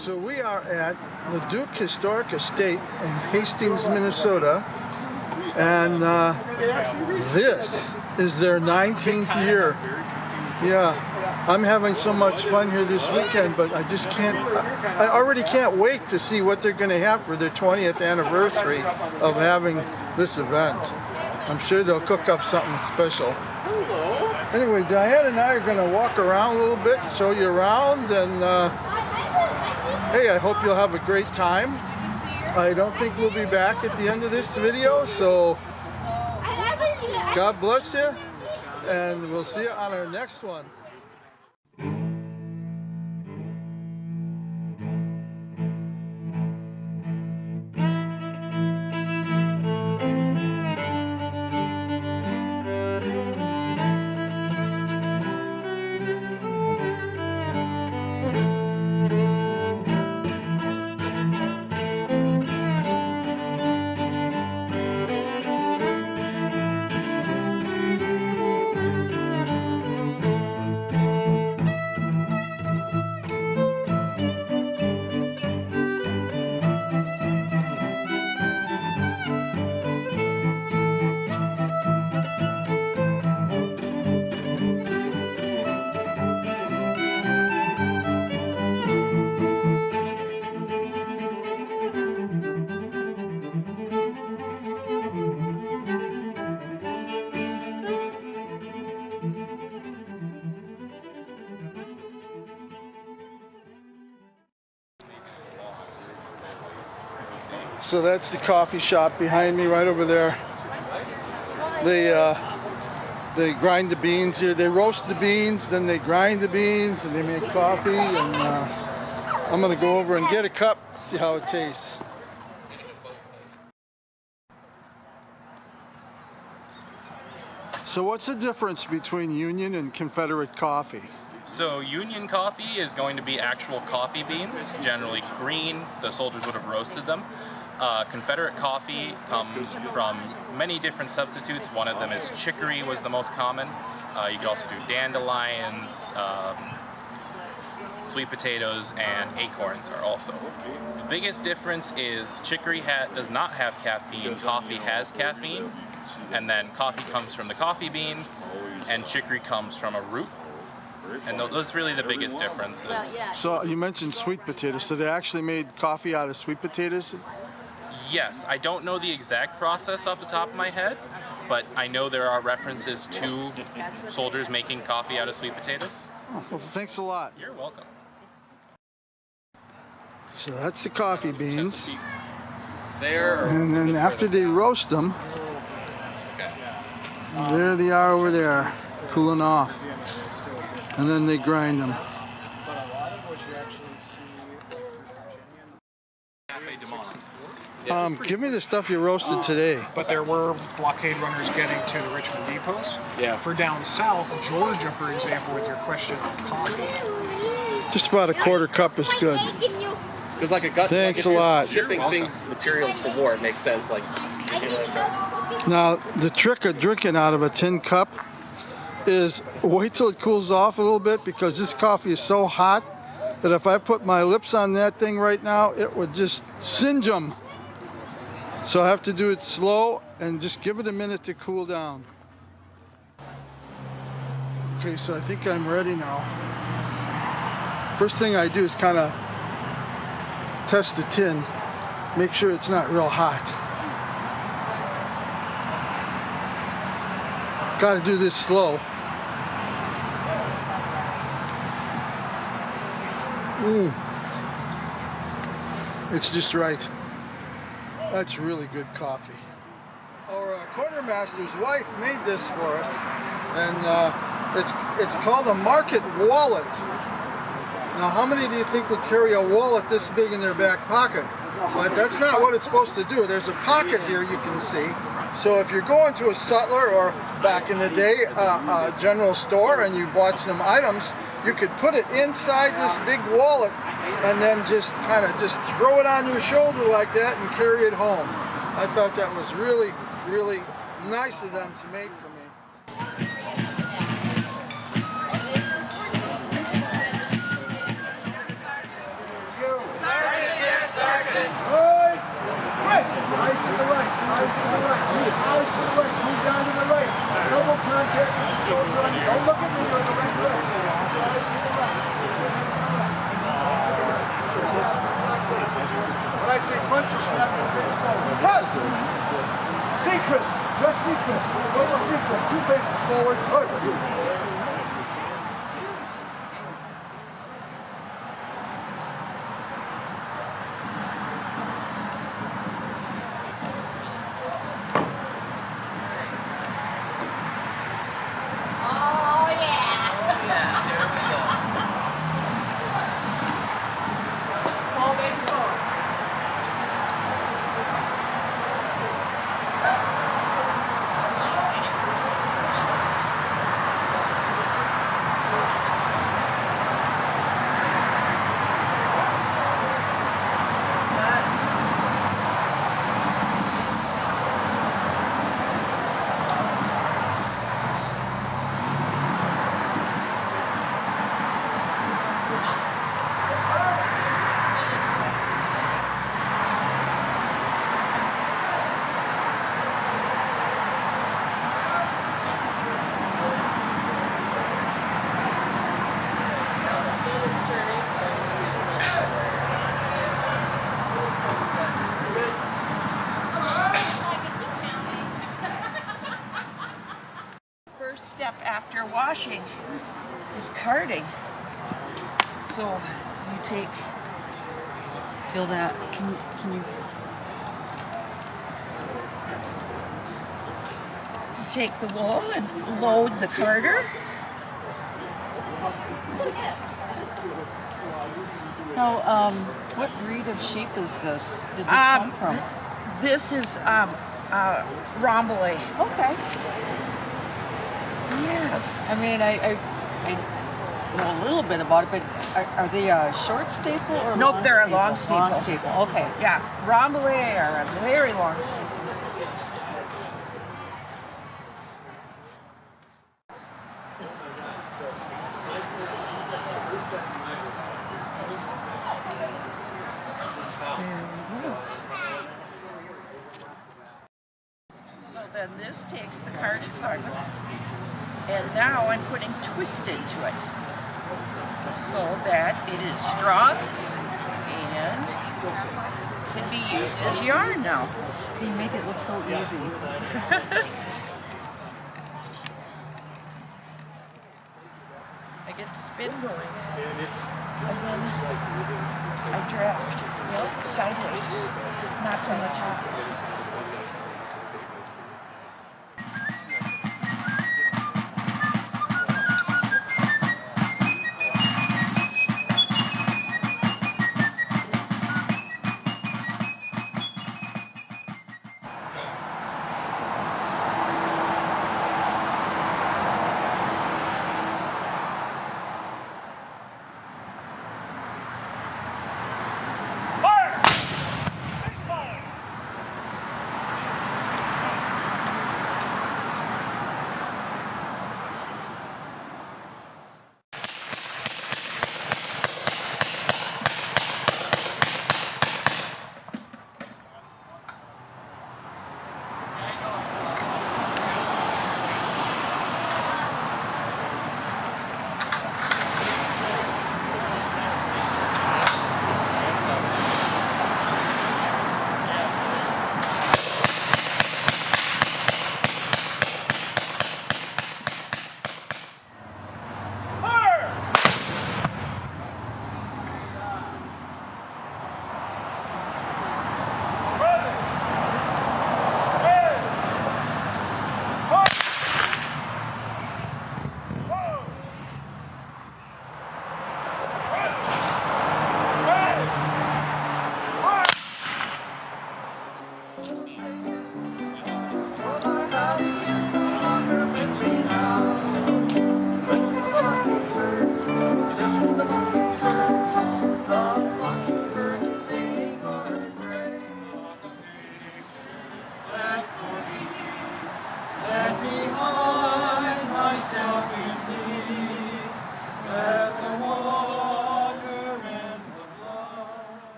So we are at the Duke Historic Estate in Hastings, Minnesota, and this is their 19th year. Yeah, I'm having so much fun here this weekend, but I just can't, I already can't wait to see what they're going to have for their 20th anniversary of having this event. I'm sure they'll cook up something special. Anyway, Diane and I are going to walk around a little bit, show you around, and hey, I hope you'll have a great time. I don't think we'll be back at the end of this video, so God bless you, and we'll see you on our next one. So that's the coffee shop behind me right over there. They grind the beans here. They roast the beans, then they grind the beans, and they make coffee. And I'm gonna go over and get a cup, see how it tastes. So what's the difference between Union and Confederate coffee? So Union coffee is going to be actual coffee beans, generally green. The soldiers would have roasted them. Confederate coffee comes from many different substitutes. One of them is chicory was the most common. You could also do dandelions, sweet potatoes, and acorns are also. The biggest difference is chicory does not have caffeine, coffee has caffeine, and then coffee comes from the coffee bean, and chicory comes from a root. And those are really the biggest differences. So you mentioned sweet potatoes, so they actually made coffee out of sweet potatoes? Yes, I don't know the exact process off the top of my head, but I know there are references to soldiers making coffee out of sweet potatoes. Oh, well, thanks a lot. You're welcome. So that's the coffee beans. There. And then after they roast them, there they are over there, cooling off. And then they grind them. Give me the stuff you roasted today. But there were blockade runners getting to the Richmond depots. Yeah. For down south, Georgia, for example, with your question on coffee. Just about a quarter cup is good. There's like a gut. Thanks a lot. Shipping things, materials for war, it makes sense. Like. Now, the trick of drinking out of a tin cup is wait till it cools off a little bit, because this coffee is so hot that if I put my lips on that thing right now, it would just singe them. So I have to do it slow and just give it a minute to cool down. Okay, so I think I'm ready now. First thing I do is kind of test the tin, make sure it's not real hot. Got to do this slow. It's just right. That's really good coffee. Our quartermaster's wife made this for us, and it's called a market wallet. Now, how many do you think would carry a wallet this big in their back pocket? But that's not what it's supposed to do. There's a pocket here you can see. So if you're going to a sutler, or back in the day, a general store, and you bought some items, you could put it inside this big wallet and then just kind of just throw it on your shoulder like that and carry it home. I thought that was really, really nice of them to make for me. Seacrest, just Seacrest. Go to Seacrest. 2 paces forward. Good. Step after washing is carding. So you feel that, can you take the wool and load the carder? Now, what breed of sheep is this? Did this come from? This is Rambouillet. Okay. Yes. I mean, I know a little bit about it, but are they a short staple or Nope, long they're staple? a long staple. Long staple, okay. Yeah, Rambouillet are a very long staple. So then this takes the carded fiber, and now I'm putting twist into it so that it is strong and can be used as yarn now. You make it look so easy. I get the spin going, and then I draft sideways, not from the top.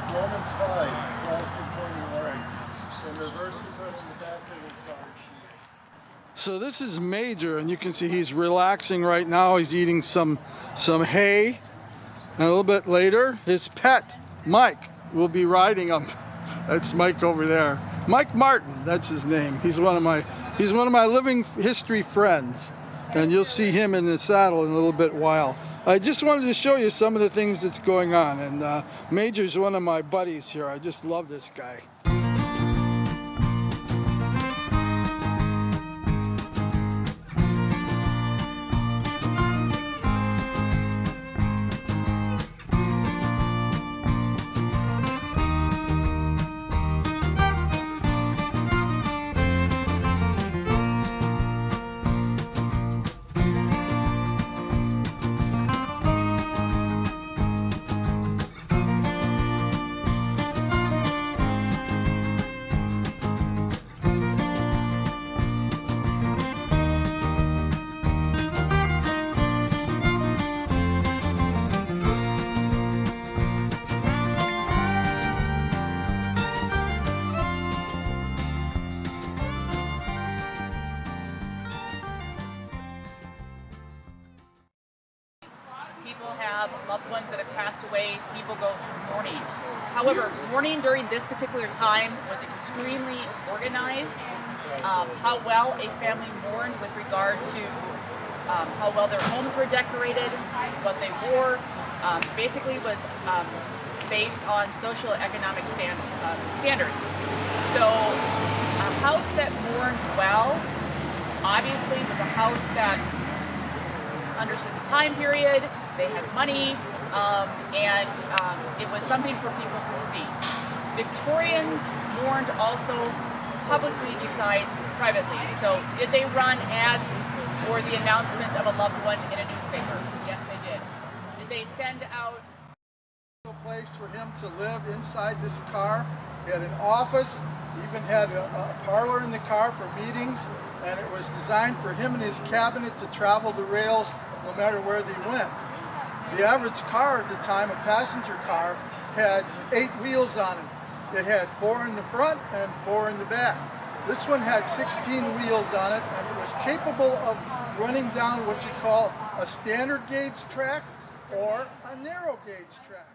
Romans 5. So this is Major, and you can see he's relaxing right now. He's eating some hay. And a little bit later, his pet, Mike, will be riding him. That's Mike over there. Mike Martin, that's his name. He's one of my living history friends. And you'll see him in the saddle in a little bit while. I just wanted to show you some of the things that's going on. And Major's one of my buddies here. I just love this guy. People have loved ones that have passed away, people go through mourning. However, mourning during this particular time was extremely organized. How well a family mourned with regard to how well their homes were decorated, what they wore, basically was based on social economic standards. So a house that mourned well obviously was a house that understood the time period, they had money, and it was something for people to see. Victorians mourned also publicly besides privately. So did they run ads or the announcement of a loved one in a newspaper? Yes, they did. Did they send out A place for him to live inside this car? He had an office, even had a parlor in the car for meetings, and it was designed for him and his cabinet to travel the rails no matter where they went. The average car at the time, a passenger car, had 8 wheels on it. It had 4 in the front and 4 in the back. This one had 16 wheels on it, and it was capable of running down what you call a standard gauge track or a narrow gauge track.